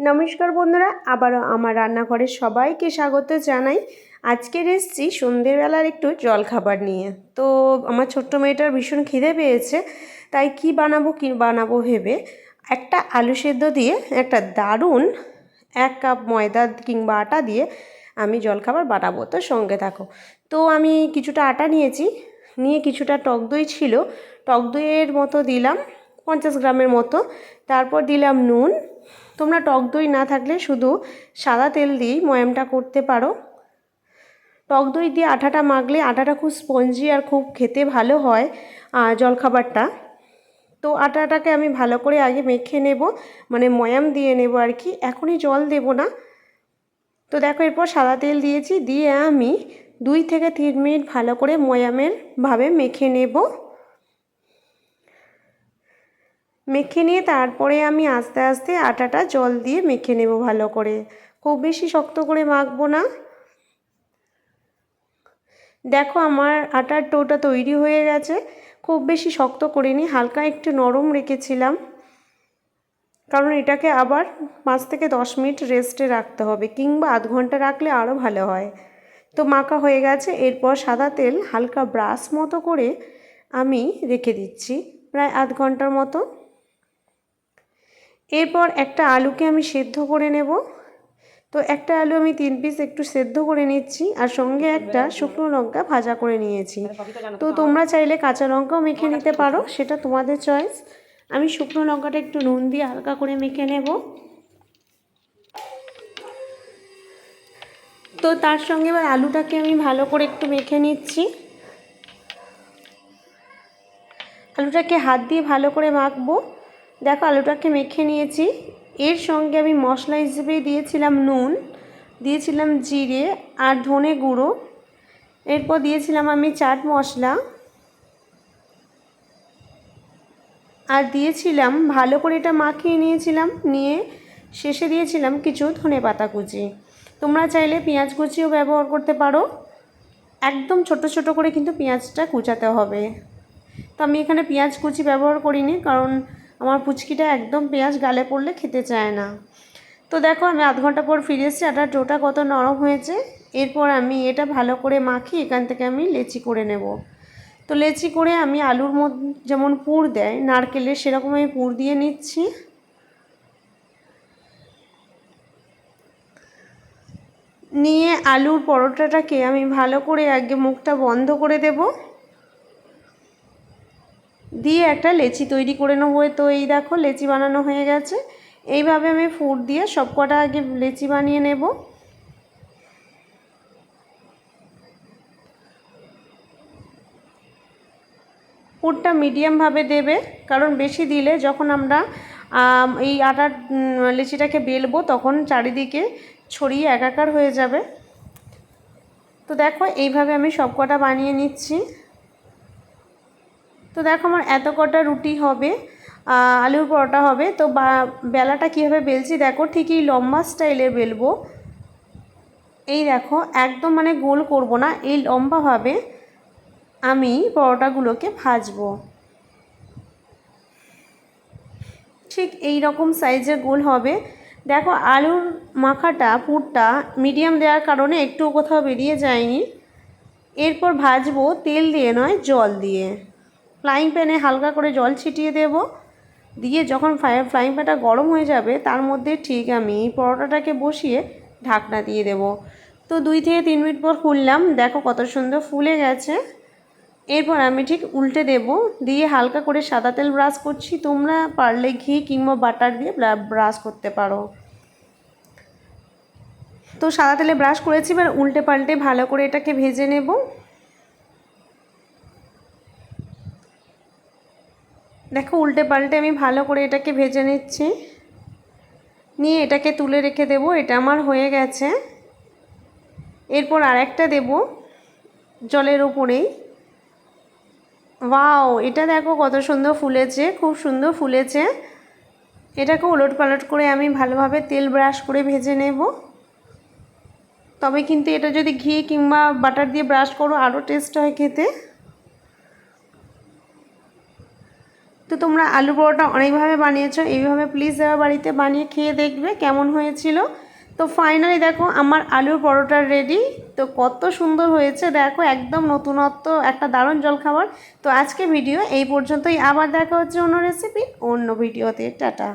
নমস্কার বন্ধুরা, আবারও আমার রান্নাঘরে সবাইকে স্বাগত জানাই। আজকের এসেছি সন্ধ্যেবেলার একটু জলখাবার নিয়ে। তো আমার ছোট্ট মেয়েটার ভীষণ খিদে পেয়েছে, তাই কি বানাবো ভেবে একটা আলু সেদ্ধ দিয়ে একটা দারুণ 1 কাপ ময়দা কিংবা আটা দিয়ে আমি জলখাবার বানাবো। তো সঙ্গে থাকো। তো আমি কিছুটা আটা নিয়েছি, নিয়ে কিছুটা টক দই ছিল, টক দইয়ের মতো দিলাম 50 গ্রামের মতো। তারপর দিলাম নুন। তোমরা টক দই না থাকলে শুধু সাদা তেল দিয়েই ময়ামটা করতে পারো। টক দই দিয়ে আটাটা মাখলে আটাটা খুব স্পঞ্জি আর খুব খেতে ভালো হয় জলখাবারটা। তো আটাটাকে আমি ভালো করে আগে মেখে নেব, মানে ময়াম দিয়ে নেব আর কি, এখনই জল দেব না। তো দেখো, এরপর সাদা তেল দিয়েছি, দিয়ে আমি 2 থেকে 3 মিনিট ভালো করে ময়ামের ভাবে মেখে নেব। মেখে নিয়ে তারপরে আমি আস্তে আস্তে আটাটা জল দিয়ে মেখে নেব ভালো করে, খুব বেশি শক্ত করে মাখবো না। দেখো, আমার আটার ডোটা তৈরি হয়ে গেছে। খুব বেশি শক্ত করিনি, হালকা একটু নরম রেখেছিলাম, কারণ এটাকে আবার 5 থেকে 10 মিনিট রেস্টে রাখতে হবে, কিংবা আধ ঘন্টা রাখলে আরও ভালো হয়। তো মাখা হয়ে গেছে। এরপর সাদা তেল হালকা ব্রাশ মতো করে আমি রেখে দিচ্ছি প্রায় আধ ঘন্টার মতো। এরপর একটা আলুকে আমি সেদ্ধ করে নেব। তো একটা আলু আমি 3 পিস একটু সেদ্ধ করে নিচ্ছি, আর সঙ্গে একটা শুকনো লঙ্কা ভাজা করে নিয়েছি। তো তোমরা চাইলে কাঁচা লঙ্কাও মেখে নিতে পারো, সেটা তোমাদের চয়েস। আমি শুকনো লঙ্কাটা একটু নুন দিয়ে হালকা করে মেখে নেব। তো তার সঙ্গে এবার আলুটাকে আমি ভালো করে একটু মেখে নিচ্ছি। আলুটাকে হাত দিয়ে ভালো করে মাখবো। দেখো, আলুটাকে মেখে নিয়েছি। এর সঙ্গে আমি মশলা হিসেবে দিয়েছিলাম নুন, দিয়েছিলাম জিরে আর ধনে গুঁড়ো, এরপর দিয়েছিলাম আমি চাট মশলা, আর দিয়েছিলাম, ভালো করে এটা মাখিয়ে নিয়েছিলাম, নিয়ে শেষে দিয়েছিলাম কিছু ধনেপাতা কুচি। তোমরা চাইলে পেঁয়াজ কুচিও ব্যবহার করতে পারো। একদম ছোট ছোট করে কিন্তু পেঁয়াজটা কুচাতে হবে। তো আমি এখানে পেঁয়াজ কুচি ব্যবহার করিনি, কারণ আমার পুচকিটা একদম পেঁয়াজ গালে পড়লে খেতে চায় না। তো দেখো, আমি আধ ঘন্টা পর ফিরে এসেছি, আটার ডোটা কত নরম হয়েছে। এরপর আমি এটা ভালো করে মাখিয়ে এখান থেকে আমি লেচি করে নেব। তো লেচি করে আমি আলুর মধ্যে যেমন পুর দেয় নারকেলের, সেরকম আমি পুর দিয়ে নিচ্ছি। নিয়ে আলুর পরোটাটাকে আমি ভালো করে আগে মুখটা বন্ধ করে দেব, দিয়ে একটা লেচি তৈরি করে নেবো। তো এই দেখো, লেচি বানানো হয়ে গেছে। এইভাবে আমি ফুট দিয়ে সব কটা আগে লেচি বানিয়ে নেব। পুরটা মিডিয়ামভাবে দেবে, কারণ বেশি দিলে যখন আমরা এই আটার লেচিটাকে বেলবো তখন চারিদিকে ছড়িয়ে একাকার হয়ে যাবে। তো দেখো, এইভাবে আমি সব কটা বানিয়ে নিচ্ছি। তো দেখো, আমার এত কটা রুটি হবে, আলুর পরোটা হবে। তো বেলাটা কীভাবে বেলছি দেখো, ঠিক এই লম্বা স্টাইলে বেলবো। এই দেখো, একদম মানে গোল করব না, এই লম্বাভাবে আমি পরোটাগুলোকে ভাজবো। ঠিক এই রকম সাইজের গোল হবে। দেখো, আলুর মাখাটা পুরটা মিডিয়াম দেওয়ার কারণে একটু কোথাও বেরিয়ে যায়নি। এরপর ভাজবো তেল দিয়ে নয়, জল দিয়ে। ফ্রাইং প্যানে হালকা করে জল ছিটিয়ে দেব, দিয়ে যখন ফ্রাইং প্যানটা গরম হয়ে যাবে তার মধ্যে ঠিক আমি পরোটাটাকে বসিয়ে ঢাকনা দিয়ে দেব। তো 2 থেকে 3 মিনিট পর খুললাম, দেখো কত সুন্দর ফুলে গেছে। এরপর আমি ঠিক উল্টে দেব, দিয়ে হালকা করে সাদা তেল ব্রাশ করছি। তোমরা পারলে ঘি কিংবা বাটার দিয়ে ব্রাশ করতে পারো। তো সাদা তেলে ব্রাশ করেছি, এবার উল্টে পাল্টে ভালো করে এটাকে ভেজে নেব। দেখো, উল্টে পাল্টে আমি ভালো করে এটাকে ভেজে নিচ্ছি, নিয়ে এটাকে তুলে রেখে দেব। এটা আমার হয়ে গেছে। এরপর আরেকটা দেব জলের উপরেই। ওয়াও, এটা দেখো কত সুন্দর ফুলেছে, খুব সুন্দর ফুলেছে। এটাকে ওলট পালট করে আমি ভালোভাবে তেল ব্রাশ করে ভেজে নেব। তবে কিন্তু এটা যদি ঘি কিংবা বাটার দিয়ে ব্রাশ করো আরও টেস্ট হয় খেতে। তো তোমরা আলু পরোটা অনেকভাবে বানিয়েছো, এইভাবে প্লিজ এবার বাড়িতে বানিয়ে খেয়ে দেখবে কেমন হয়েছিল। তো ফাইনালি দেখো আমার আলুর পরোটা রেডি। তো কত সুন্দর হয়েছে দেখো, একদম নতুনত্ব একটা দারুণ জলখাবার। তো আজকে ভিডিও এই পর্যন্তই, আবার দেখা হচ্ছে অন্য রেসিপি অন্য ভিডিওতে। টাটা।